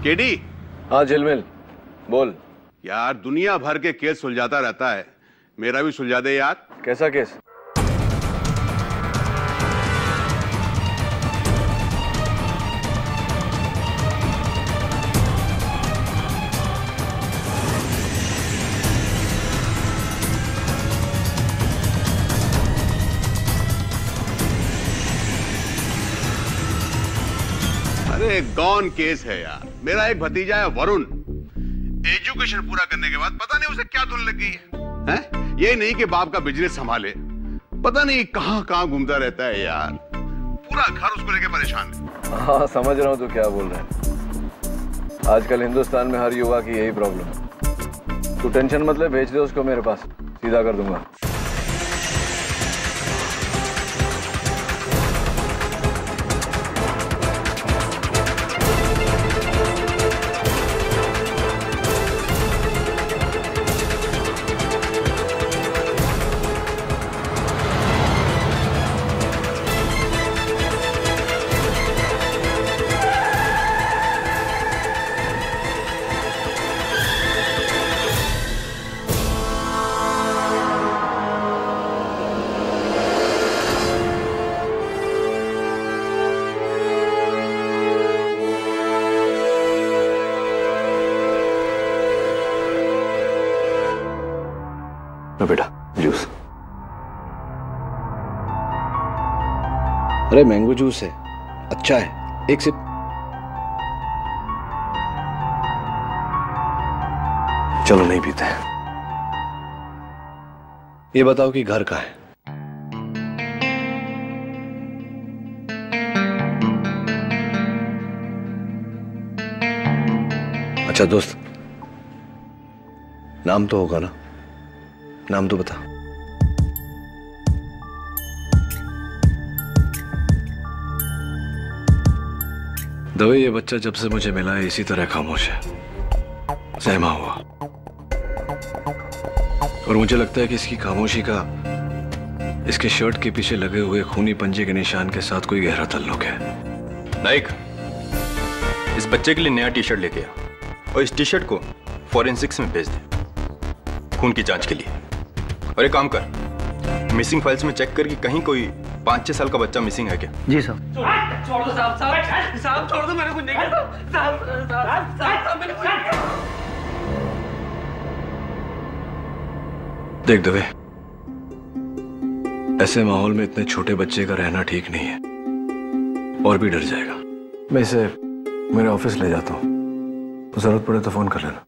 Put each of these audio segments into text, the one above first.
KD. हाँ झिलमिल, बोल। यार दुनिया भर के केस सुलझाता रहता है, मेरा भी सुलझा दे यार। कैसा केस? अरे गॉन केस है यार। मेरा एक भतीजा है वरुण, एजुकेशन पूरा करने के बाद पता नहीं उसे क्या धुन लग गई है? ये नहीं कि बाप का बिजनेस संभाले, पता नहीं कहां कहां घूमता रहता है यार। पूरा घर उसको लेके परेशान है। हाँ समझ रहा हूँ तू क्या बोल रहा है। आजकल हिंदुस्तान में हर युवा की यही प्रॉब्लम है। तू टेंशन मत ले, भेज दे उसको मेरे पास, सीधा कर दूंगा। बेटा जूस। अरे मैंगो जूस है, अच्छा है, एक सिप। चलो नहीं पीते हैं। ये बताओ कि घर कहाँ है? अच्छा दोस्त, नाम तो होगा ना? नाम तो बता। दवे, ये बच्चा जब से मुझे मिला है इसी तरह खामोश है, सहमा हुआ। और मुझे लगता है कि इसकी खामोशी का इसके शर्ट के पीछे लगे हुए खूनी पंजे के निशान के साथ कोई गहरा ताल्लुक है। नाइक, इस बच्चे के लिए नया टी शर्ट लेके आ और इस टी शर्ट को फॉरेंसिक्स में भेज दे खून की जांच के लिए। और एक काम कर, मिसिंग फाइल्स में चेक कर कि कहीं कोई 5-6 साल का बच्चा मिसिंग है क्या? जी साहब। छोड़ दो साहब, साहब छोड़ दो, मैंने कुछ नहीं किया साहब, मैंने कुछ नहीं किया। देख दवे, ऐसे माहौल में इतने छोटे बच्चे का रहना ठीक नहीं है, और भी डर जाएगा। मैं इसे मेरे ऑफिस ले जाता हूँ, जरूरत पड़े तो फोन कर लेना।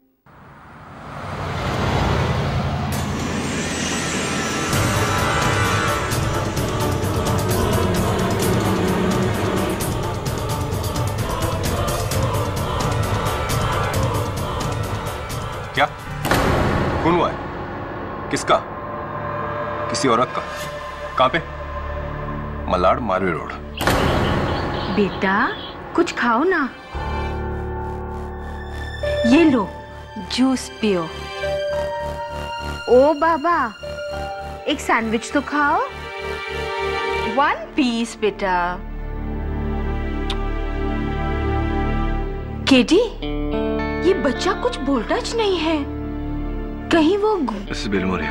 क्या खून हुआ है? किसका? किसी औरत का? कहां पे? मलाड मारवी रोड। बेटा कुछ खाओ ना, ये लो जूस पियो। ओ बाबा, एक सैंडविच तो खाओ, 1 पीस बेटा। केडी, ये बच्चा कुछ बोलता ज नहीं है, कहीं वो बिलमोरिया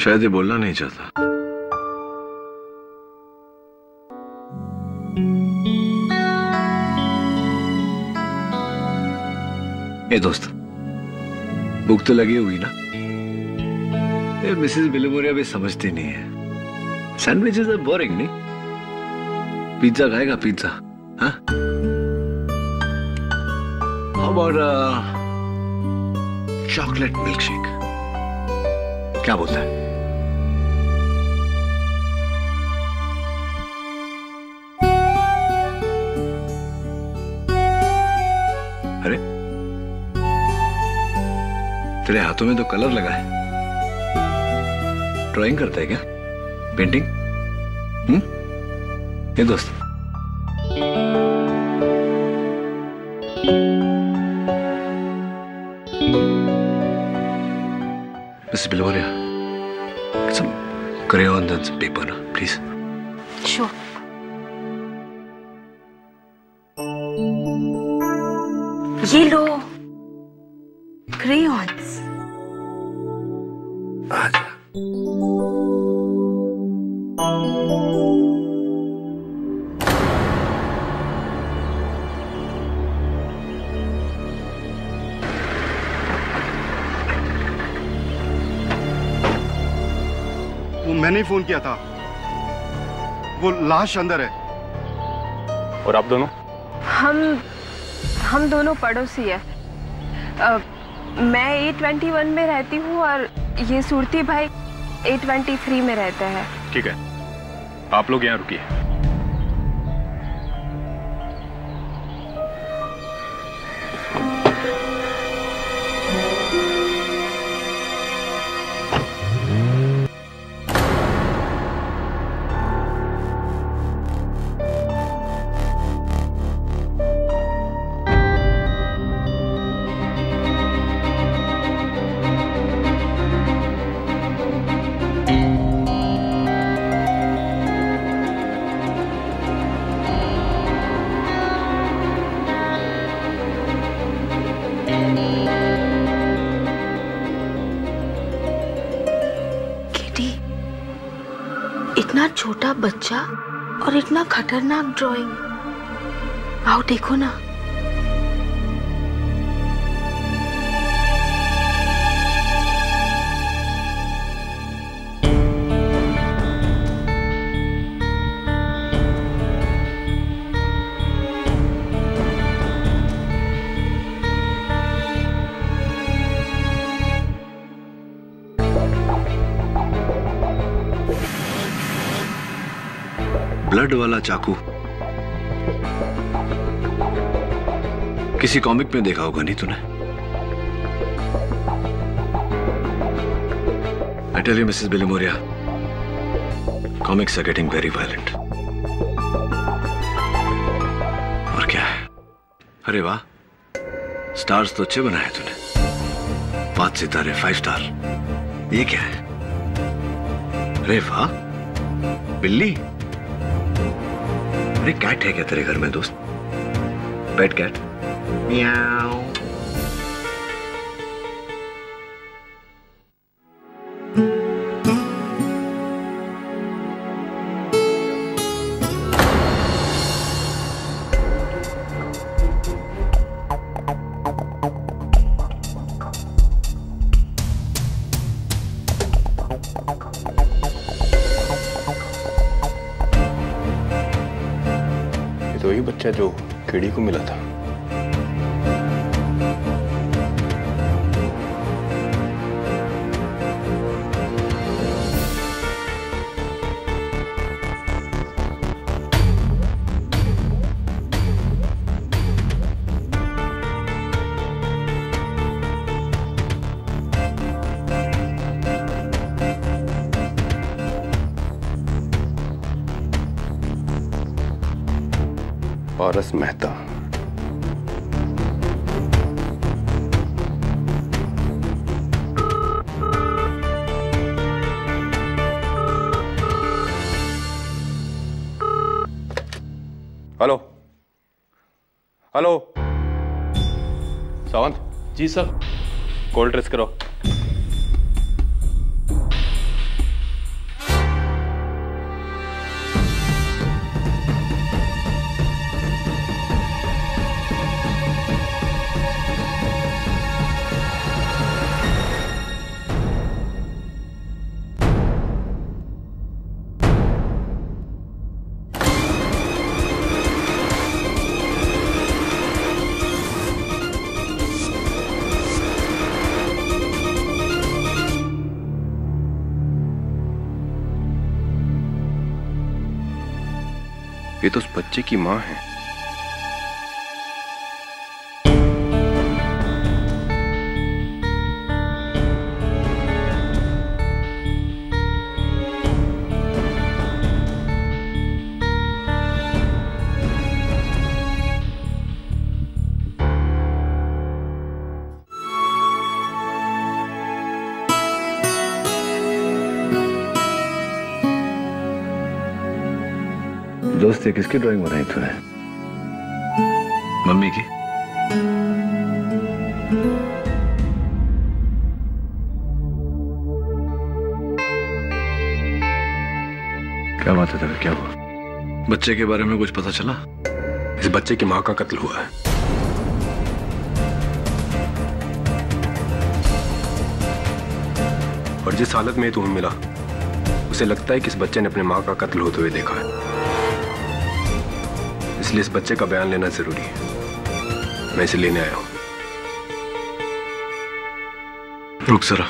शायद ये बोलना नहीं चाहता। ए दोस्त, भूख तो लगी हुई ना? ये मिसेस बिलमोरिया भी समझती नहीं है। सैंडविचेस आर बोरिंग नहीं? पिज्जा खाएगा पिज्जा? हाँ? How about chocolate milkshake? क्या बोलता है? अरे तेरे हाथों में तो कलर लगा है, ड्राइंग करता है क्या? पेंटिंग? ये दोस्त, Miss Biloria, get some crayons and some paper, please. Sure. ये लो crayons. आजा। वो मैंने ही फोन किया था। वो लाश अंदर है। और आप दोनों? हम दोनों पड़ोसी है। मैं A21 में रहती हूँ और ये सुरती भाई A23 में रहते हैं। ठीक है, आप लोग यहाँ रुकिए। इतना छोटा बच्चा और इतना खतरनाक ड्राइंग। आओ देखो ना। ब्लड वाला चाकू किसी कॉमिक में देखा होगा नहीं तूने? I tell you, Mrs. Bilimoria, comics are getting very violent. और क्या है? अरे वाह, स्टार्स तो अच्छे बनाए तूने। 5 सितारे, 5 स्टार। ये क्या है? अरे वाह, बिल्ली। अरे कैट है क्या तेरे घर में दोस्त? पेट कैट? म्याऊ। तो वही बच्चा जो कीड़ी को मिला था। पारस मेहता। हेलो हेलो, सावंत जी सर। कॉल ट्रेस करो। ये तो उस बच्चे की माँ है। दोस्त, ये किसकी ड्राइंग बनाई तूने? मम्मी की? क्या बात है तेरे, क्या हुआ? बच्चे के बारे में कुछ पता चला? इस बच्चे की मां का कत्ल हुआ है। और जिस हालत में तुम्हें मिला, उसे लगता है कि इस बच्चे ने अपने मां का कत्ल होते हुए देखा है। इसलिए इस बच्चे का बयान लेना जरूरी है। मैं इसे लेने आया हूं। रुक जरा।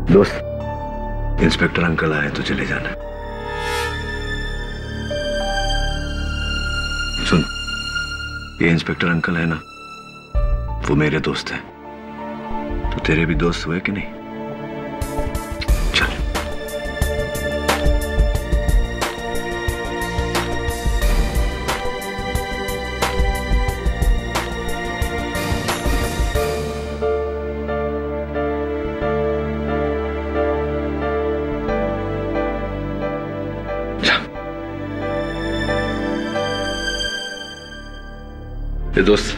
दोस्त, इंस्पेक्टर अंकल आए तो चले जाना। सुन, ये इंस्पेक्टर अंकल है ना, वो मेरे दोस्त हैं। तो तेरे भी दोस्त हुए कि नहीं? चल। ये दोस्त,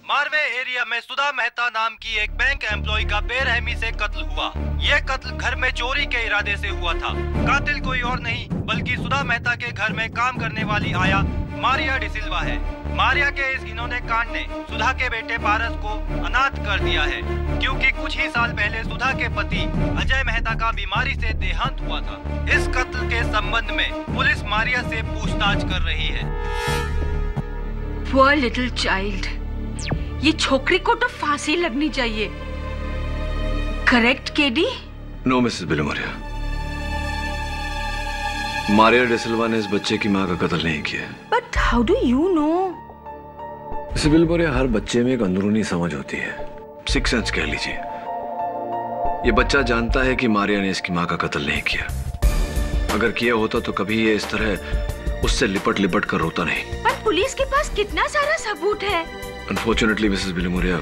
मारवे एरिया में सुधा मेहता नाम की एक बैंक एम्प्लॉय का बेरहमी से कत्ल हुआ। यह कत्ल घर में चोरी के इरादे से हुआ था। कातिल कोई और नहीं बल्कि सुधा मेहता के घर में काम करने वाली आया मारिया डिसिल्वा है। मारिया के इस घिनौने कांड ने सुधा के बेटे पारस को अनाथ कर दिया है, क्योंकि कुछ ही साल पहले सुधा के पति अजय मेहता का बीमारी से देहांत हुआ था। इस कत्ल के संबंध में पुलिस मारिया से पूछताछ कर रही है। Poor little child, ये छोकरी को तो फांसी लगनी चाहिए। Correct KD? No Mrs Bilimoria, Maria D'Silva ने इस बच्चे की मां का कत्ल नहीं किया। But how do you know? Mrs Bilimoria, हर बच्चे में एक अंदरूनी समझ होती है, सिक्स सेंस कह लीजिए। ये बच्चा जानता है कि मारिया ने इसकी मां का कत्ल नहीं किया। अगर किया होता तो कभी ये इस तरह उससे लिपट लिपट कर रोता नहीं। पर पुलिस के पास कितना सारा सबूत है। अनफॉर्चुनेटली मिसेस बिलुमोरिया,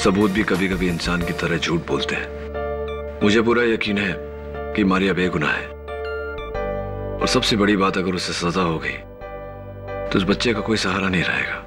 सबूत भी कभी कभी इंसान की तरह झूठ बोलते हैं। मुझे पूरा यकीन है कि मारिया बेगुनाह है, और सबसे बड़ी बात, अगर उसे सजा हो गई तो उस बच्चे का कोई सहारा नहीं रहेगा।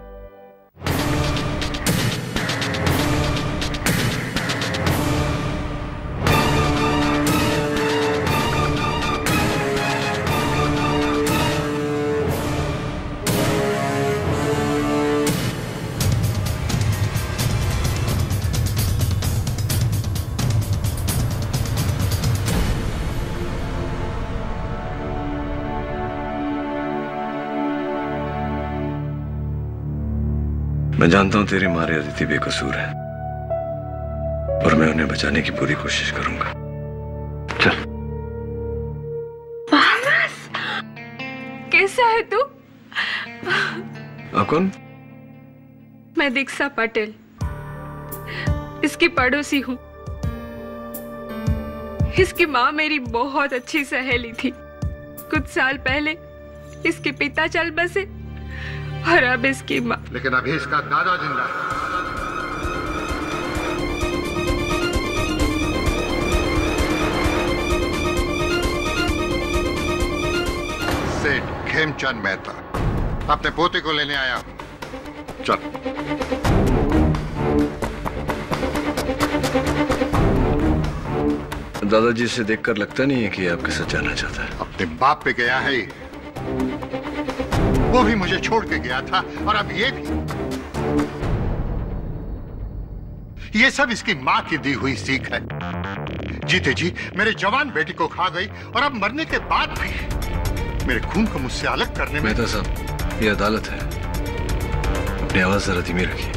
मैं जानता हूं तेरी माँ अदिति बेकसूर है, और मैं उन्हें बचाने की पूरी कोशिश करूंगा। चल। पारस, कैसा है तू? आप कौन? मैं दीक्षा पटेल, इसकी पड़ोसी हूँ। इसकी माँ मेरी बहुत अच्छी सहेली थी। कुछ साल पहले इसके पिता चल बसे और अब इसकी माँ। लेकिन अभी इसका दादा जिंदा है। सेठ खेमचंद मेहता अपने पोते को लेने आया हूं। चल। दादाजी से देखकर लगता नहीं है कि आपके साथ जाना चाहता है। अपने बाप पे गया है, वो भी मुझे छोड़ के गया था, और अब ये भी। ये सब इसकी मां की दी हुई सीख है। जीते जी मेरे जवान बेटी को खा गई, और अब मरने के बाद भी मेरे खून को मुझसे अलग करने में। मेहता साहब, ये अदालत है, अपनी आवाज जरा धीमी रखिए।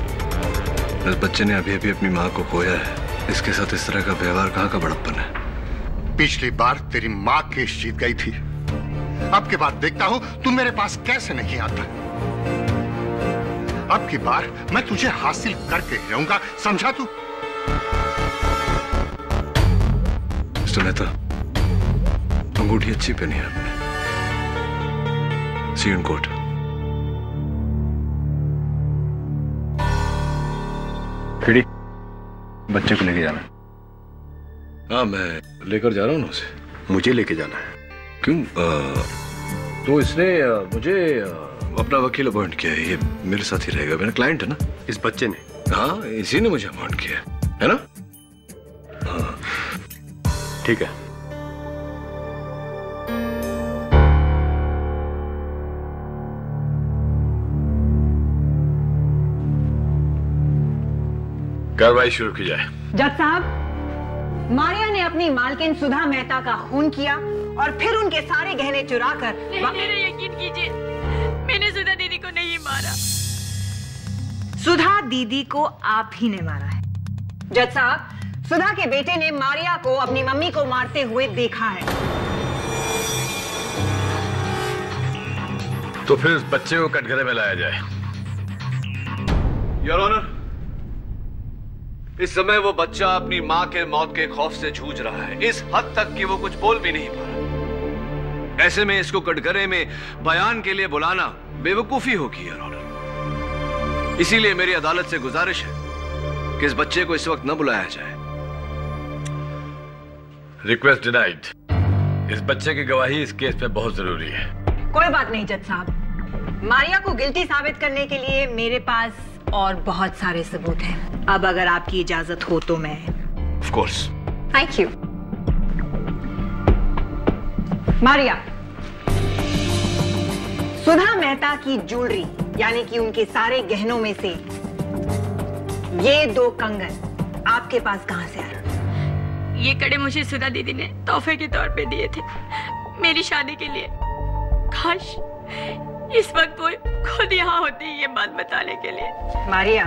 इस बच्चे ने अभी अभी अपनी मां को खोया है, इसके साथ इस तरह का व्यवहार कहाँ का बड़प्पन है? पिछली बार तेरी मां केस जीत गई थी, अब की बार देखता हूं तू मेरे पास कैसे नहीं आता। अब की बार मैं तुझे हासिल करके ही रहूंगा, समझा तू? मिस्टर मेहता, अंगूठी अच्छी पहनी है आपने। सी यू इन कोर्ट। बच्चे को लेके जाना। हाँ, मैं लेकर जा रहा हूँ ना उसे। मुझे लेके जाना है। क्यों? तो इसने मुझे अपना वकील अपॉइंट किया है, ये मेरे साथ ही रहेगा, मेरा क्लाइंट है ना। इस बच्चे ने? हाँ, इसी ने मुझे अपॉइंट किया है ना? हाँ ठीक है। कार्रवाई शुरू की जाए। जज साहब, मारिया ने अपनी मालकिन सुधा मेहता का खून किया और फिर उनके सारे गहने चुरा कर। मेरा यकीन कीजिए, मैंने सुधा दीदी को नहीं मारा। सुधा दीदी को आप ही ने मारा है। जज साहब, सुधा के बेटे ने मारिया को अपनी मम्मी को मारते हुए देखा है। तो फिर उस बच्चे को कटघरे में लाया जाए। योर ऑनर, इस समय वो बच्चा अपनी मां के मौत के खौफ से जूझ रहा है, इस हद तक कि वो कुछ बोल भी नहीं पा रहा। ऐसे में इसको कटघरे में बयान के लिए बुलाना बेवकूफी होगी योर ऑनर। इसीलिए मेरी अदालत से गुजारिश है कि इस बच्चे को इस वक्त न बुलाया जाए। Request denied. इस बच्चे की गवाही इस केस में बहुत जरूरी है। कोई बात नहीं जज साहब, मारिया को गिल्टी साबित करने के लिए मेरे पास और बहुत सारे सबूत हैं। अब अगर आपकी इजाजत हो तो मैं। Of course. Thank you. Maria, Sudha Mehta की ज्वेलरी यानी कि उनके सारे गहनों में से ये 2 कंगन आपके पास कहां से आए? ये कड़े मुझे सुधा दीदी ने तोहफे के तौर पे दिए थे मेरी शादी के लिए। काश इस वक्त वो खुद यहाँ होती ये बात बताने के लिए। मारिया,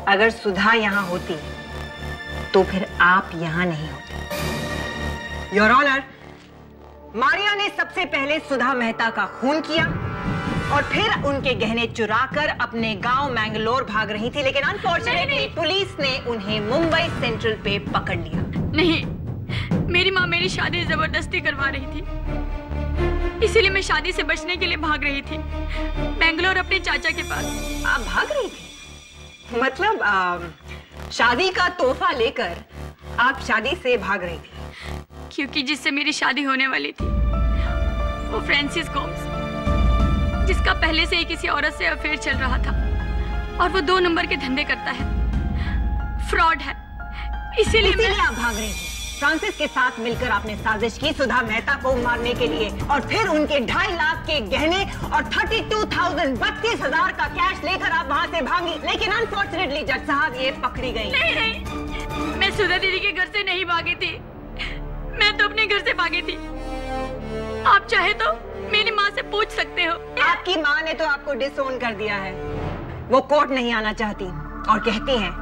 अगर सुधा यहाँ होती तो फिर आप यहाँ नहीं होते। योर ऑनर, मारिया ने सबसे पहले सुधा मेहता का खून किया और फिर उनके गहने चुराकर अपने गांव मैंगलोर भाग रही थी, लेकिन अनफॉर्चुनेटली पुलिस ने उन्हें मुंबई सेंट्रल पे पकड़ लिया। नहीं, मेरी माँ मेरी शादी जबरदस्ती करवा रही थी, इसीलिए मैं शादी से बचने के लिए भाग रही थी बेंगलोर अपने चाचा के पास। आप भाग रही थी? मतलब शादी का तोहफा लेकर आप शादी से भाग रही थी? क्योंकि जिससे मेरी शादी होने वाली थी वो फ्रांसिस गोम्स, जिसका पहले से ही किसी औरत से अफेयर चल रहा था और वो 2 नंबर के धंधे करता है, फ्रॉड है। इसीलिए आप भाग रही थी। फ्रांसिस के साथ मिलकर आपने साजिश की सुधा मेहता को मारने के लिए और फिर उनके 2.5 लाख के गहने और 32,000 का कैश लेकर आप वहां से भागी, लेकिन अनफॉर्चुनेटली जज साहब ये पकड़ी गई। नहीं, मैं सुधा दीदी के घर से नहीं भागी थी, मैं तो अपने घर से भागी थी। आप चाहे तो मेरी माँ से पूछ सकते हो। आपकी माँ ने तो आपको डिसओन कर दिया है। वो कोर्ट नहीं आना चाहती और कहती हैं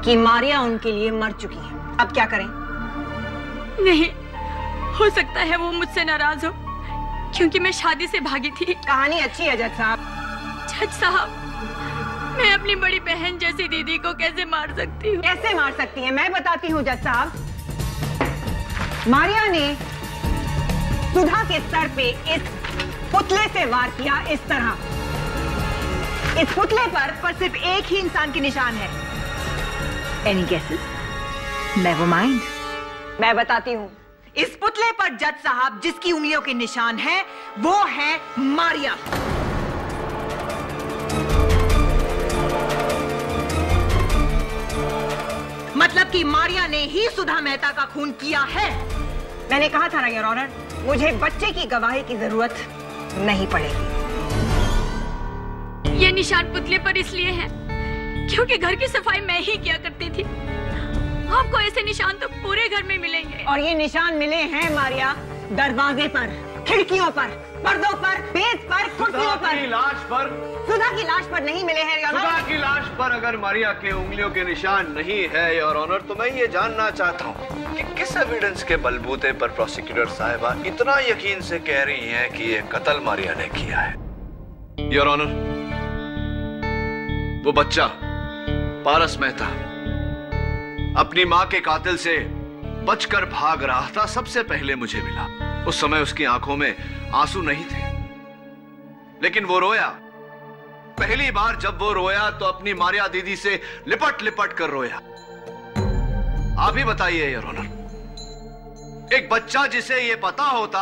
कि मारिया उनके लिए मर चुकी है। अब क्या करें? नहीं हो सकता है वो मुझसे नाराज हो क्योंकि मैं शादी से भागी थी। कहानी अच्छी है जज साहब। जज साहब, मैं अपनी बड़ी बहन जैसी दीदी को कैसे मार सकती हूँ? कैसे मार सकती है मैं बताती हूँ जज साहब। मारिया ने सुधा के सर पे इस पुतले से वार किया, इस तरह। इस पुतले पर सिर्फ एक ही इंसान के निशान है। Any guesses? नेवर माइंड, मैं बताती हूँ। इस पुतले पर जज साहब जिसकी उंगलियों के निशान है वो है मारिया। मतलब कि मारिया ने ही सुधा मेहता का खून किया है। मैंने कहा था ना योर ऑनर, मुझे बच्चे की गवाही की जरूरत नहीं पड़ेगी। ये निशान पुतले पर इसलिए है क्योंकि घर की सफाई मैं ही किया करती थी। आपको ऐसे निशान तो पूरे घर में मिलेंगे। और ये निशान मिले हैं मारिया दरवाजे पर, खिड़कियों पर, पर्दों पर, मेज पर, कुर्सियों पर। लाश पर? सुधा की लाश पर नहीं मिले हैं योर ऑनर। सुधा की लाश पर अगर मारिया के उंगलियों के निशान नहीं है योर ऑनर, तो मैं ये जानना चाहता हूँ कि किस एविडेंस के बलबूते पर प्रोसिक्यूटर साहिबा इतना यकीन से कह रही हैं कि ये कत्ल मारिया ने किया है। योर ऑनर, वो बच्चा पारस मेहता अपनी मां के कातिल से बचकर भाग रहा था, सबसे पहले मुझे मिला। उस समय उसकी आंखों में आंसू नहीं थे, लेकिन वो रोया। पहली बार जब वो रोया तो अपनी मारिया दीदी से लिपट लिपट कर रोया। आप ही बताइए योर ऑनर, एक बच्चा जिसे ये पता होता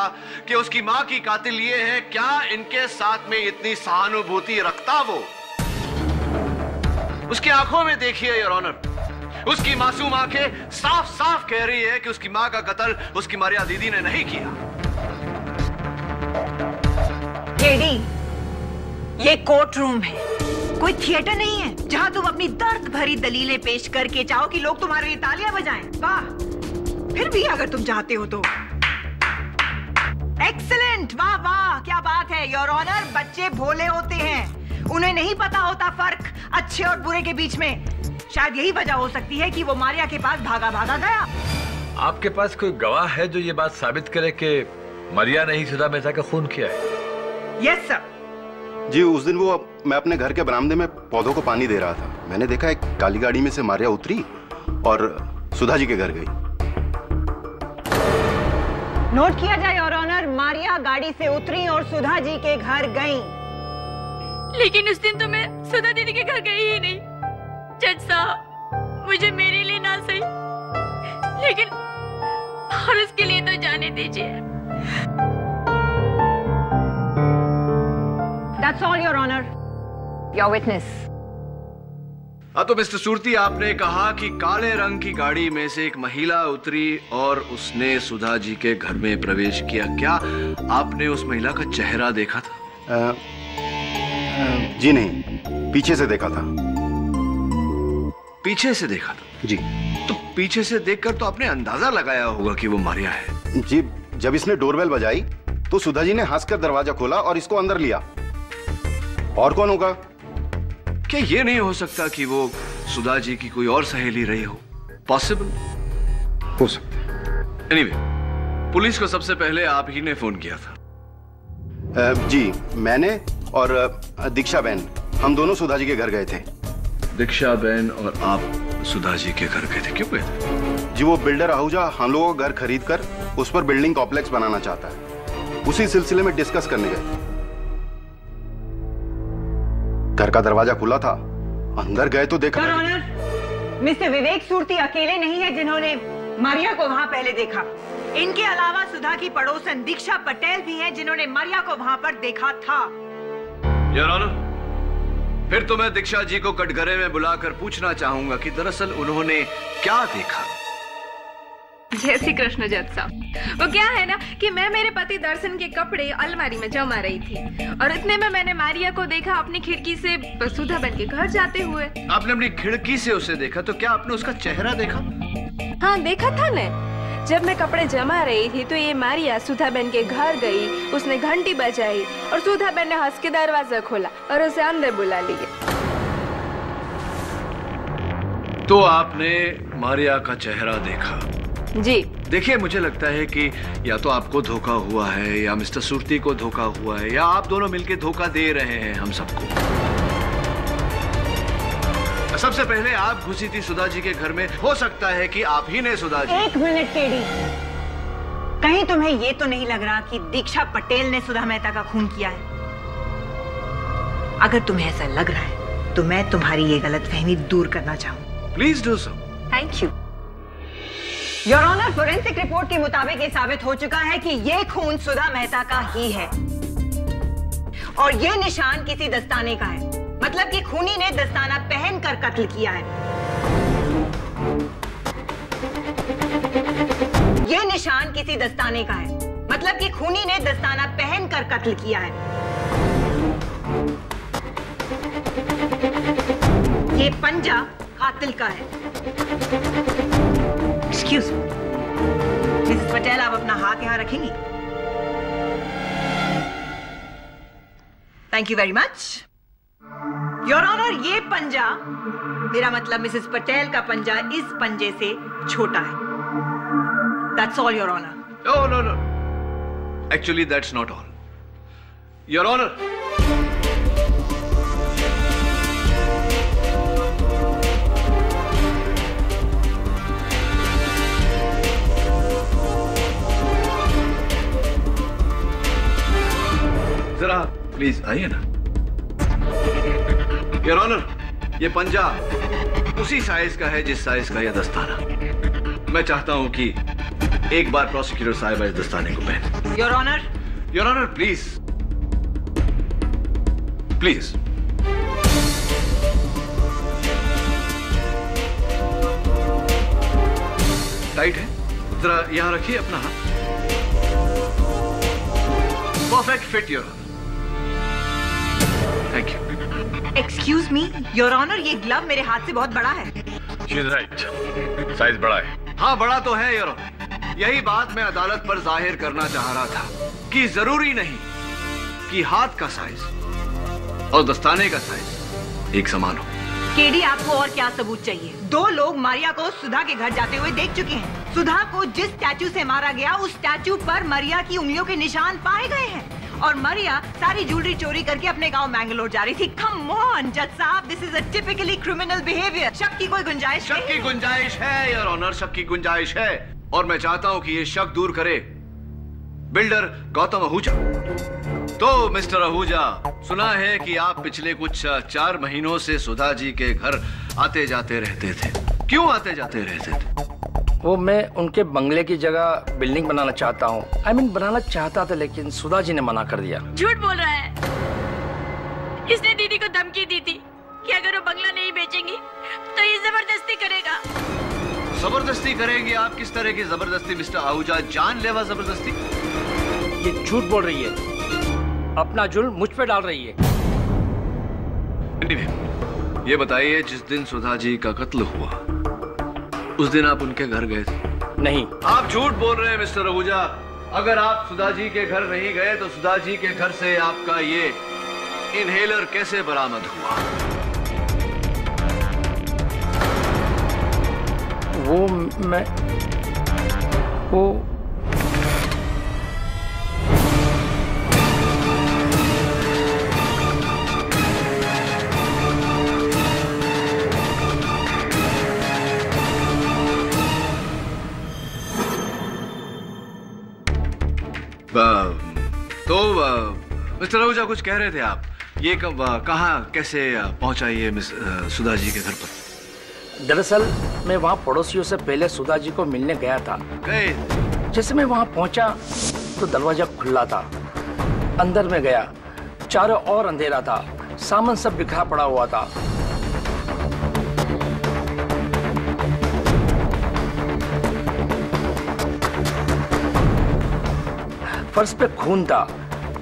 कि उसकी मां की कातिल ये है, क्या इनके साथ में इतनी सहानुभूति रखता वो? उसकी आंखों में देखिए योर ऑनर, उसकी मासूम आंखें साफ साफ कह रही है कि उसकी मां का कत्ल उसकी मारिया दीदी ने नहीं किया। केडी, ये कोर्ट रूम है, कोई थिएटर नहीं है जहां तुम अपनी दर्द भरी दलीलें पेश करके चाहो कि लोग तुम्हारे लिए तालियां बजाएं। वाह, फिर भी अगर तुम चाहते हो तो। एक्सीलेंट, वाह वाह, क्या बात है योर ऑनर। बच्चे भोले होते हैं, उन्हें नहीं पता होता फर्क अच्छे और बुरे के बीच में। शायद यही वजह हो सकती है कि वो मारिया के पास भागा भागा गया। आपके पास कोई गवाह है जो ये बात साबित करे कि मारिया ने ही सुधा मेहता का खून किया है? Yes sir. जी, उस दिन वो मैं अपने घर के बरामदे में पौधों को पानी दे रहा था। मैंने देखा एक काली गाड़ी में से मारिया उतरी और सुधा जी के घर गई। नोट किया जाए योर ऑनर, मारिया गाड़ी से उतरी और सुधा जी के घर गई। लेकिन उस दिन तो मैं सुधा दीदी के घर गई ही नहीं। जज साहब, मुझे मेरे लिए ना सही, लेकिन और उसके लिए तो जाने दीजिए। That's all, Your Honor. Your witness. तो मिस्टर सूरती, आपने कहा कि काले रंग की गाड़ी में से एक महिला उतरी और उसने सुधा जी के घर में प्रवेश किया। क्या आपने उस महिला का चेहरा देखा था? जी नहीं, पीछे से देखा था। पीछे से देखा था? जी। तो पीछे से देखकर तो आपने अंदाजा लगाया होगा कि वो मारिया है। जी, जब इसने डोरबेल बजाई तो सुधा जी ने हंसकर दरवाजा खोला और इसको अंदर लिया। और कौन होगा? क्या ये नहीं हो सकता कि वो सुधा जी की कोई और सहेली रही हो? पॉसिबल हो सकता। एनीवे, पुलिस को सबसे पहले आप ही ने फोन किया था। जी, मैंने और दीक्षा बहन, हम दोनों सुधा जी के घर गए थे। दीक्षा बहन और आप सुधा जी के घर गए थे? क्यों गए थे? जी, वो बिल्डर आहूजा हम लोगों का घर खरीद कर उस पर बिल्डिंग कॉम्प्लेक्स बनाना चाहता है। उसी सिलसिले में डिस्कस करने गए। घर का दरवाजा खुला था, अंदर गए तो देखा। मिस्टर विवेक सूरती अकेले नहीं है जिन्होंने मारिया को वहां पहले देखा। इनके अलावा सुधा की पड़ोसन दीक्षा पटेल भी हैं जिन्होंने मारिया को वहां पर देखा था। योर ऑनर, फिर तो मैं दीक्षा जी को कटघरे में बुलाकर पूछना चाहूंगा कि दरअसल उन्होंने क्या देखा। जय श्री कृष्ण जज साहब। वो क्या है ना कि मैं मेरे पति दर्शन के कपड़े अलमारी में जमा रही थी और इतने में मैंने मारिया को देखा अपनी खिड़की से सुधा बहन के घर जाते हुए। आपने अपनी खिड़की से उसे देखा, तो क्या आपने उसका चेहरा देखा? हाँ, देखा था ने। जब मैं कपड़े जमा रही थी तो ये मारिया सुधा बहन के घर गई, उसने घंटी बजाई और सुधा बहन ने हंस के दरवाजा खोला और उसे अंदर बुला लिया। तो आपने मारिया का चेहरा देखा? जी। देखिए, मुझे लगता है कि या तो आपको धोखा हुआ है या मिस्टर सूरती को धोखा हुआ है या आप दोनों मिलकर धोखा दे रहे हैं हम सबको। सबसे पहले आप घुसी थी सुधा जी के घर में, हो सकता है कि आप ही ने सुधा जी। एक मिनट केडी, कहीं तुम्हें ये तो नहीं लग रहा कि दीक्षा पटेल ने सुधा मेहता का खून किया है? अगर तुम्हें ऐसा लग रहा है तो मैं तुम्हारी ये गलतफहमी दूर करना चाहूँ। Please do so. Thank you. Your honour, forensic report के मुताबिक ये साबित हो चुका है कि ये खून सुधा मेहता का ही है और ये निशान किसी दस्ताने का है। मतलब कि खूनी ने दस्ताना पहनकर कत्ल किया है। ये निशान किसी दस्ताने का है। मतलब कि खूनी ने दस्ताना पहनकर कत्ल किया है। ये पंजा कातिल का है। एक्सक्यूज मी, मिसेस पटेल, आप अपना हाथ यहां रखेंगी? Thank you very much. Your honour, ये पंजा, मेरा मतलब मिसेस पटेल का पंजा, इस पंजे से छोटा है। That's all, Your Honor. No, no. Actually, that's not all. Your Honor. जरा प्लीज आइए ना। योर ऑनर, ये पंजा उसी साइज का है जिस साइज का यह दस्ताना। मैं चाहता हूं कि एक बार प्रोसिक्यूटर साहिबा इस दस्ताने को पहने। Your honour. Your honour please please. Tight है, जरा यहां रखिए अपना हाथ। Perfect fit your honour. Thank you. Excuse me your honour, ये ग्लव मेरे हाथ से बहुत बड़ा है। शी इज राइट, साइज बड़ा है। हाँ बड़ा तो है योर ऑनर। यही बात मैं अदालत पर जाहिर करना चाह रहा था कि जरूरी नहीं कि हाथ का साइज और दस्ताने का साइज एक समान हो। केडी, आपको और क्या सबूत चाहिए? 2 लोग मारिया को सुधा के घर जाते हुए देख चुके हैं। सुधा को जिस स्टैचू से मारा गया उस स्टैचू पर मारिया की उंगलियों के निशान पाए गए हैं और मारिया सारी ज्वेलरी चोरी करके अपने गांव मैंगलोर जा रही थी। कम ऑन जज साहब, this is a typically criminal behaviour. शक की कोई गुंजाइश? शक की गुंजाइश है योर ऑनर, शक की गुंजाइश है और मैं चाहता हूं कि ये शक दूर करे बिल्डर गौतम आहूजा। तो मिस्टर आहूजा, सुना है कि आप पिछले कुछ 4 महीनों से सुधा जी के घर आते जाते रहते थे। क्यों आते जाते रहते थे? वो मैं उनके बंगले की जगह बिल्डिंग बनाना चाहता हूँ। I mean, बनाना चाहता था लेकिन सुधा जी ने मना कर दिया। झूठ बोल रहा है। इसने दीदी को धमकी दी थी कि अगर वो बंगला नहीं बेचेंगी तो ये जबरदस्ती करेगा। जबरदस्ती करेंगे? आप किस तरह की जबरदस्ती मिस्टर आहूजा? जानलेवा जबरदस्ती? ये झूठ बोल रही है, अपना जुल्म मुझ पे डाल रही है। ये बताइए, जिस दिन सुधा जी का कत्ल हुआ उस दिन आप उनके घर गए थे? नहीं। आप झूठ बोल रहे हैं मिस्टर आहूजा। अगर आप सुधा जी के घर नहीं गए तो सुधा जी के घर से आपका ये इनहेलर कैसे बरामद हुआ? वो मैं वो तो मिस्टर आहूजा कुछ कह रहे थे आप। ये कहाँ कैसे पहुंचा ये मिस सुधा जी के घर पर? दरअसल मैं वहाँ पड़ोसियों से पहले सुधा जी को मिलने गया था। जैसे मैं वहाँ पहुंचा तो दरवाजा खुला था। अंदर में गया, चारों ओर अंधेरा था, सामान सब बिखरा पड़ा हुआ था। फर्श पे खून था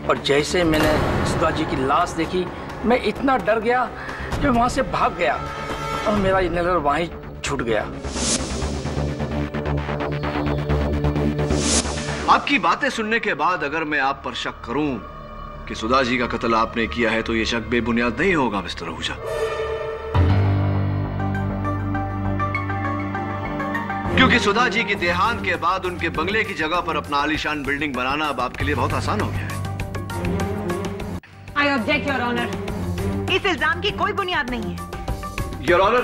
और जैसे मैंने सुधा जी की लाश देखी मैं इतना डर गया कि वहां से भाग गया और मेरा इनहेलर वहीं छूट गया। आपकी बातें सुनने के बाद अगर मैं आप पर शक करूं कि सुधा जी का कत्ल आपने किया है तो ये शक बेबुनियाद नहीं होगा मिस्टर आहूजा, क्योंकि सुधा जी की देहांत के बाद उनके बंगले की जगह पर अपना आलीशान बिल्डिंग बनाना अब आपके लिए बहुत आसान हो गया है। I object, Your Honor. इस इल्जाम की कोई बुनियाद नहीं है। Your Honor,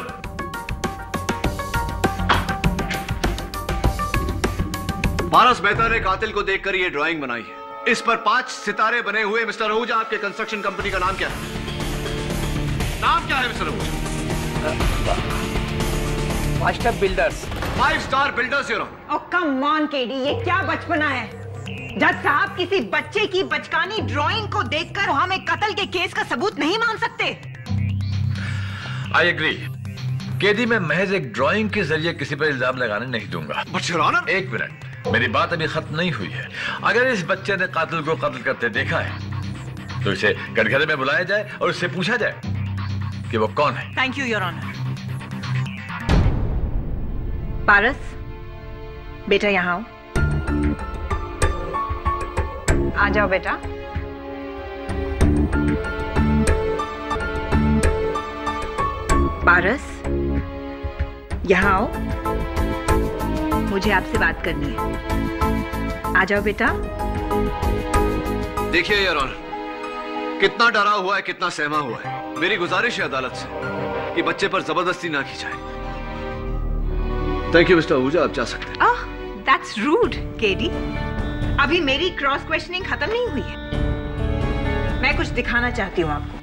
पारस मेहता ने कातिल को देखकर ये ड्राइंग बनाई है। इस पर 5 सितारे बने हुए। मिस्टर आहूजा, आपके कंस्ट्रक्शन कंपनी का नाम क्या है? नाम क्या है mister Ahuja? 5 Star Builders. 5 Star Builders your honour. Oh come on KD, ये क्या बचपना है? जज साहब, किसी बच्चे की बचकानी ड्राइंग को देखकर हम एक कत्ल के केस का सबूत नहीं मान सकते। I agree. केडी, मैं महज एक ड्राइंग के जरिए किसी पर इल्जाम लगाने नहीं दूंगा। बट योर ऑनर, एक मिनट, मेरी बात अभी खत्म नहीं हुई है। अगर इस बच्चे ने कातिल को कत्ल करते देखा है तो इसे कटघरे में बुलाया जाए और उससे पूछा जाए कि वो कौन है। Thank you your honour. Paras, बेटा यहाँ आओ। आ जाओ बेटा। पारस, यहाँ आओ, मुझे आपसे बात करनी है। आ जाओ बेटा। देखिए योर ऑनर, कितना डरा हुआ है, कितना सहमा हुआ है। मेरी गुजारिश है अदालत से कि बच्चे पर जबरदस्ती ना की जाए। थैंक यू मिस्टर आहूजा, आप जा सकते हैं। ओह, दैट्स रूड केडी। अभी मेरी क्रॉस क्वेश्चनिंग खत्म नहीं हुई है। मैं कुछ दिखाना चाहती हूँ आपको।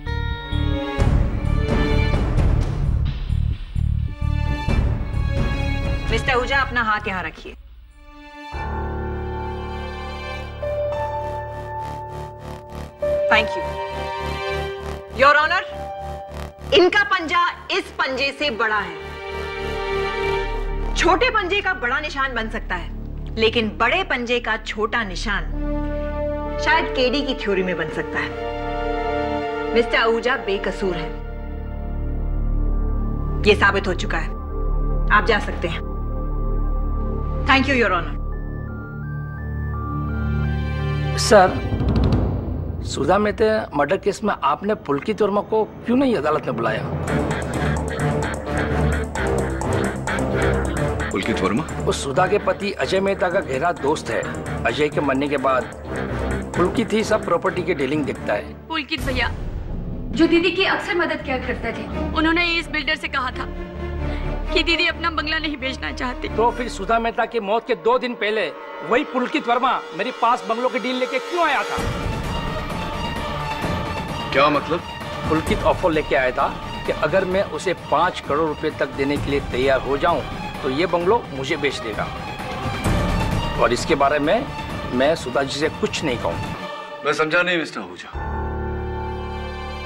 मिस्टर आहूजा, अपना हाथ यहाँ रखिए। Thank you your honour. इनका पंजा इस पंजे से बड़ा है। छोटे पंजे का बड़ा निशान बन सकता है, लेकिन बड़े पंजे का छोटा निशान शायद केडी की थ्योरी में बन सकता है। मिस्टर आहूजा बेकसूर है, यह साबित हो चुका है। आप जा सकते हैं। Thank you your honour. Sir, Sudha Mehta murder case में आपने पुलकित वर्मा को क्यों नहीं अदालत में बुलाया? पुलकित वर्मा? वो सुधा के पति अजय मेहता का गहरा दोस्त है। अजय के मरने के बाद पुलकित ही सब प्रॉपर्टी के डीलिंग देखता है। पुलकित भैया जो दीदी की अक्सर मदद किया करते थे, उन्होंने इस बिल्डर से कहा था कि दीदी अपना बंगला नहीं बेचना चाहती। तो फिर सुधा मेहता की मौत के 2 दिन पहले वही पुलकित वर्मा मेरे पास बंगलों की डील लेके क्यों आया था? क्या मतलब? पुलकित ऑफर लेके आया था कि अगर मैं उसे 5 करोड़ रुपए तक देने के लिए तैयार हो जाऊं तो ये बंगलो मुझे बेच देगा, और इसके बारे में मैं सुधा जी से कुछ नहीं कहूंगा। मैं समझा नहीं मिस्टर आहूजा।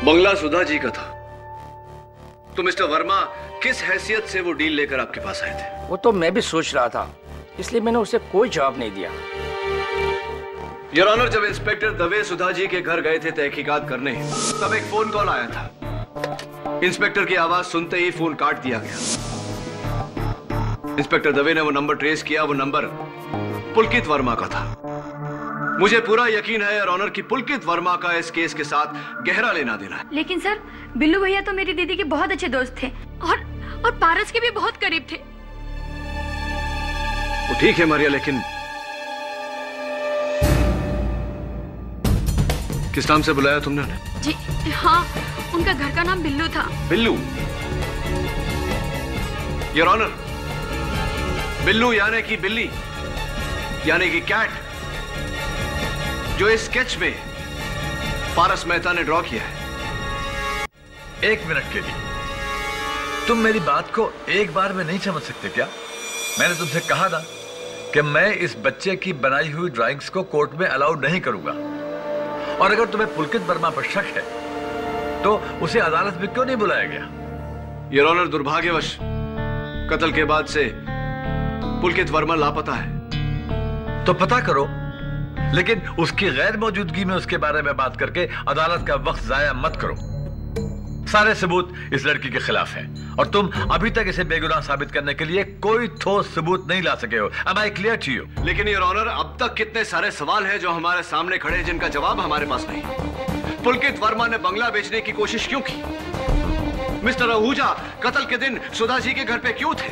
बंगला सुधा जी का था, तो मिस्टर वर्मा किस हैसियत से वो डील लेकर आपके पास आए थे? वो तो मैं भी सोच रहा था, इसलिए मैंने उसे कोई जवाब नहीं दिया। योर ऑनर, जब इंस्पेक्टर दवे सुधा जी के घर गए थे तहकीकात करने, तब एक फोन कॉल आया था। इंस्पेक्टर की आवाज सुनते ही फोन काट दिया गया। इंस्पेक्टर दवे ने वो नंबर ट्रेस किया। वो नंबर पुलकित वर्मा का था। मुझे पूरा यकीन है योर ऑनर कि पुलकित वर्मा का इस केस के साथ गहरा लेना देना है। लेकिन सर, बिल्लू भैया तो मेरी दीदी के बहुत अच्छे दोस्त थे और पारस के भी बहुत करीब थे। वो ठीक है मारिया, लेकिन किस नाम से बुलाया तुमने उन्हें? जी हाँ, उनका घर का नाम बिल्लू था। बिल्लू? योर ऑनर, बिल्लू यानी कि बिल्ली, यानी कि कैट, जो इस स्केच में पारस मेहता ने ड्रॉ किया है। 1 मिनट के लिए तुम मेरी बात को एक बार में नहीं समझ सकते क्या? मैंने तुमसे कहा था कि मैं इस बच्चे की बनाई हुई ड्राइंग्स को कोर्ट में अलाउड नहीं करूंगा, और अगर तुम्हें पुलकित वर्मा पर शक है तो उसे अदालत में क्यों नहीं बुलाया गया? योर ऑनर, दुर्भाग्यवश कत्ल के बाद से पुलकित वर्मा लापता है। तो पता करो, लेकिन उसकी गैर मौजूदगी में उसके बारे में बात करके अदालत का वक्त जाया मत करो। सारे सबूत इस लड़की के खिलाफ हैं और तुम अभी तक इसे बेगुनाह साबित करने के लिए कोई ठोस सबूत नहीं ला सके हो। Am I clear to you? लेकिन योर ऑनर, अब तक कितने सारे सवाल हैं जो हमारे सामने खड़े हैं जिनका जवाब हमारे पास नहीं। पुलकित वर्मा ने बंगला बेचने की कोशिश क्यों की? मिस्टर आहूजा कत्ल के दिन सुधा जी के घर पे क्यों थे?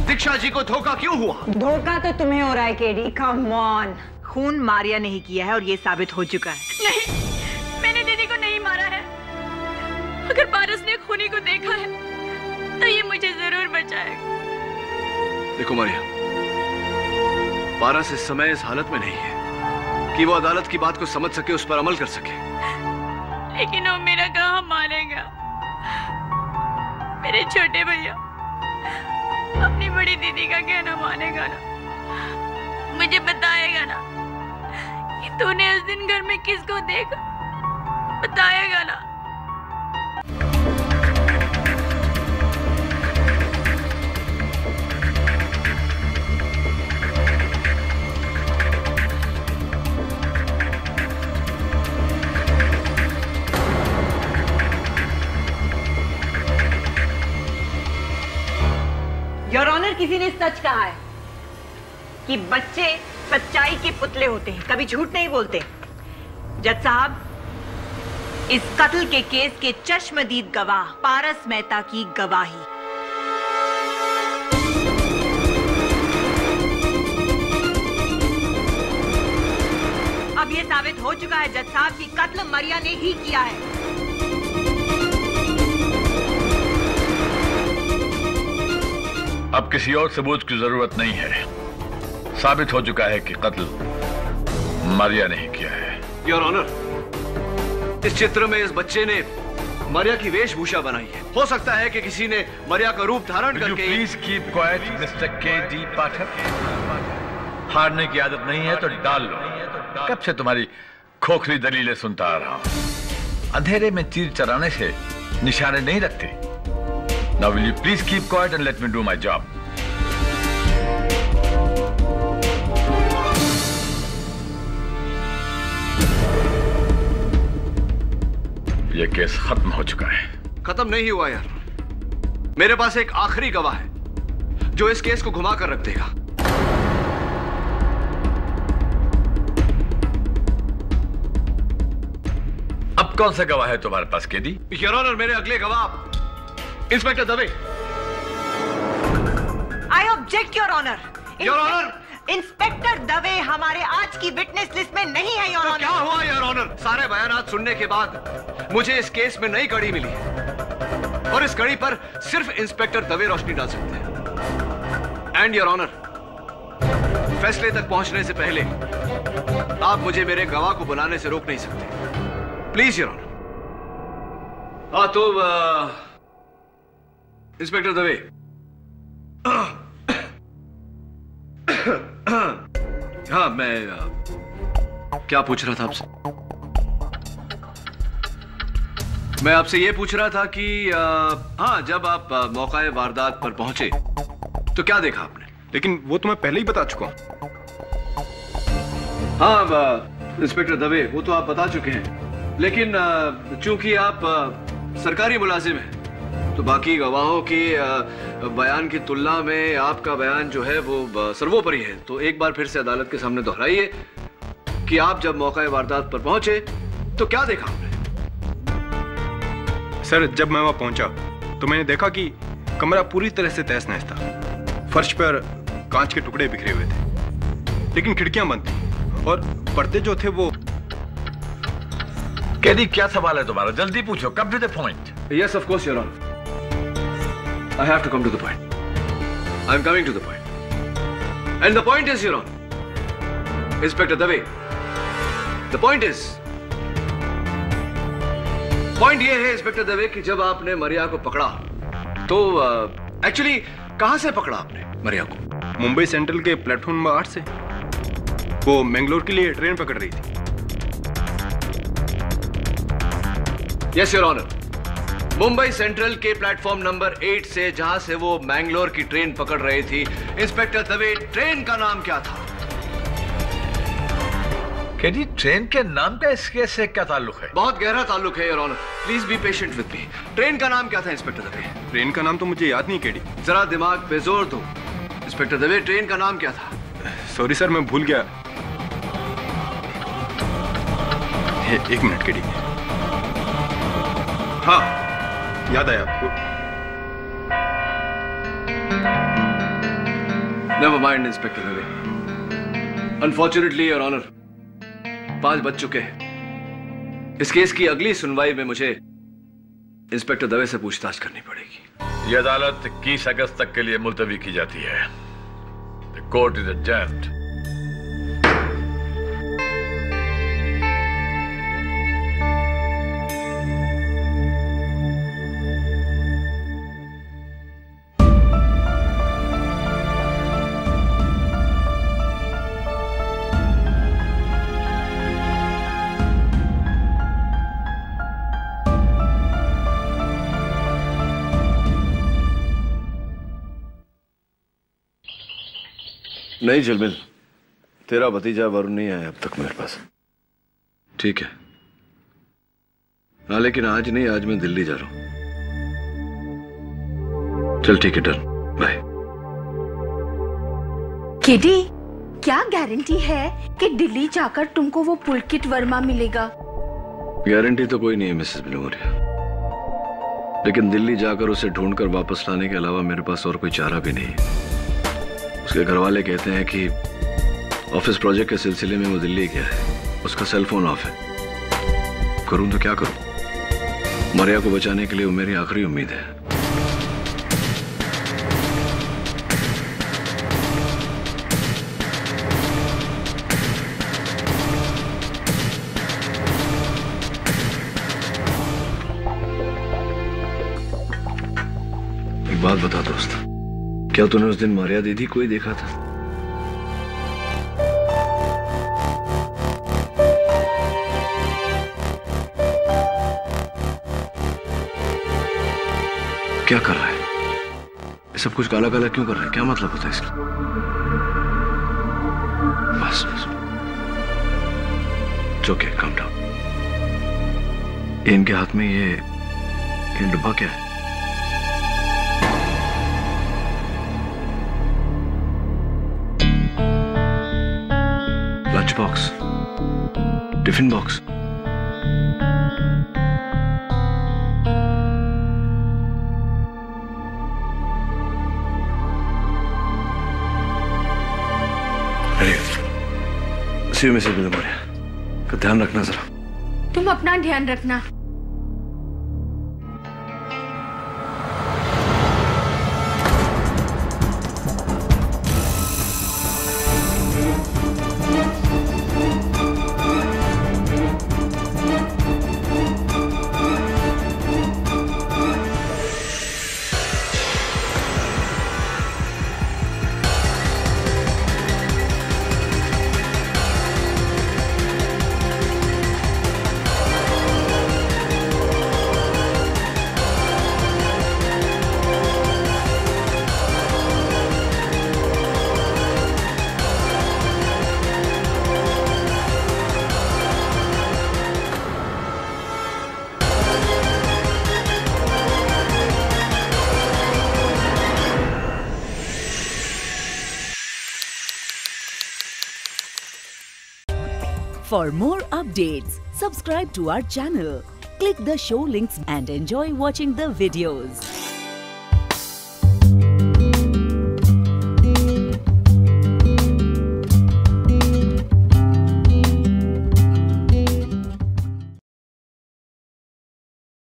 दीक्षा जी को धोखा क्यों हुआ? धोखा तो तुम्हें हो रहा है केडी, कम ऑन। खून मारिया नहीं किया है और ये साबित हो चुका है। नहीं, मैंने दीदी को नहीं मारा है। अगर पारस ने खूनी को देखा है तो ये मुझे जरूर बचाएगा। देखो मारिया, पारस इस समय इस हालत में नहीं है कि वो अदालत की बात को समझ सके, उस पर अमल कर सके। लेकिन वो मेरा कहाँ मानेगा? मेरे छोटे भैया अपनी बड़ी दीदी का कहना मानेगा ना? मुझे बताएगा ना कि तूने उस दिन घर में किसको देखा? बताएगा ना? योर ऑनर, किसी ने सच कहा है कि बच्चे सच्चाई के पुतले होते हैं, कभी झूठ नहीं बोलते। जज साहब, इस कत्ल के केस के चश्मदीद गवाह पारस मेहता की गवाही। अब यह साबित हो चुका है जज साहब कि कत्ल मरिया ने ही किया है। अब किसी और सबूत की जरूरत नहीं है। साबित हो चुका है कि कत्ल मारिया ने ही किया है। योर ऑनर, इस चित्र में इस बच्चे ने मारिया की वेशभूषा बनाई है। हो सकता है कि किसी ने मारिया का रूप धारण करके। Please keep quiet mister KD. Pathak. हारने की आदत नहीं है तो डाल लो। कब से तुम्हारी खोखली दलीलें सुनता आ रहा हूं। अंधेरे में तीर चलाने से निशाने नहीं रखते। Now will you please keep quiet and let me do my job? ये केस खत्म हो चुका है। खत्म नहीं हुआ यार। मेरे पास एक आखिरी गवाह है जो इस केस को घुमा कर रख देगा। अब कौन सा गवाह है तुम्हारे पास केडी? योर ऑनर, मेरे अगले गवाह inspector Dave. I object your honour. Your honour, inspector Dave हमारे आज की विटनेस लिस्ट में नहीं है योर ऑनर। क्या हुआ योर ऑनर? सारे बयानात सुनने के बाद मुझे इस केस में नई कड़ी मिली है और इस कड़ी पर सिर्फ इंस्पेक्टर दवे रोशनी डाल सकते हैं। एंड योर ऑनर, फैसले तक पहुंचने से पहले आप मुझे मेरे गवाह को बुलाने से रोक नहीं सकते। Please your honour. हाँ तो इंस्पेक्टर दवे, हाँ मैं क्या पूछ रहा था आपसे? मैं आपसे ये पूछ रहा था कि हाँ, जब आप मौका वारदात पर पहुंचे तो क्या देखा आपने? लेकिन वो तो मैं पहले ही बता चुका हूं। हाँ इंस्पेक्टर दवे, वो तो आप बता चुके हैं, लेकिन चूंकि आप सरकारी मुलाजिम हैं तो बाकी गवाहों के बयान की तुलना में आपका बयान जो है वो सर्वोपरि है। तो एक बार फिर से अदालत के सामने दोहराइए कि आप जब मौका वारदात पर पहुंचे तो क्या देखा आपने? सर, जब मैं वहां पहुंचा तो मैंने देखा कि कमरा पूरी तरह से तहस नहस था। फर्श पर कांच के टुकड़े बिखरे हुए थे, लेकिन खिड़कियां बंद थी और पर्दे जो थे वो। केडी, क्या सवाल है तुम्हारा? जल्दी पूछो, come to the point. Yes of course your honour, I have to come to the point. I'm coming to the point. And the point is, Your Honor, Inspector Dave, the point is, point ये है inspector Dave कि जब आपने मरिया को पकड़ा तो actually कहां से पकड़ा आपने मरिया को? मुंबई सेंट्रल के प्लेटफॉर्म नंबर 8 से। वो मैंगलोर के लिए ट्रेन पकड़ रही थी। Yes your honour, Mumbai Central के प्लेटफॉर्म नंबर 8 से, जहां से वो मैंगलोर की ट्रेन पकड़ रही थी। इंस्पेक्टर दवे, ट्रेन का नाम क्या था? केडी, ट्रेन के नाम का इस केस से क्या ताल्लुक है? बहुत गहरा ताल्लुक है your honour, please be patient with me. Train का नाम क्या था इंस्पेक्टर दवे? ट्रेन का नाम तो मुझे याद नहीं केडी। जरा दिमाग पे जोर दो इंस्पेक्टर दवे, ट्रेन का नाम क्या था? सॉरी सर, मैं भूल गया। एक मिनट केडी। हाँ, याद आया आपको। Never mind inspector Dave, unfortunately your honour 5 बज चुके हैं। इस केस की अगली सुनवाई में मुझे इंस्पेक्टर दवे से पूछताछ करनी पड़ेगी। यह अदालत 21 अगस्त तक के लिए मुलतवी की जाती है। The court is adjourned. नहीं झलमिल, तेरा भतीजा वरुण नहीं आया अब तक मेरे पास। ठीक है, हाँ लेकिन आज नहीं, आज मैं दिल्ली जा रहा हूं। चल ठीक है, डन, बाय। केडी, क्या गारंटी है कि दिल्ली जाकर तुमको वो पुलकित वर्मा मिलेगा? गारंटी तो कोई नहीं है मिसेस बिलोमोरिया, लेकिन दिल्ली जाकर उसे ढूंढकर वापस लाने के अलावा मेरे पास और कोई चारा भी नहीं है। उसके घर वाले कहते हैं कि ऑफिस प्रोजेक्ट के सिलसिले में वो दिल्ली गया है, उसका सेल फोन ऑफ है। करूं तो क्या करूं? मरिया को बचाने के लिए वो मेरी आखिरी उम्मीद है। एक बात बता दोस्त, क्या तूने उस दिन मारिया दीदी को ही देखा था? क्या कर रहा है? ये सब कुछ काला काला क्यों कर रहा है? क्या मतलब होता है इसका? बस बस, ओके, काम डाउन। इनके हाथ में ये डब्बा क्या है? Lunch box, tiffin box. See you Mrs Bilimoria, का ध्यान रखना जरा। तुम अपना ध्यान रखना। For more updates, subscribe to our channel, click the show links and enjoy watching the videos.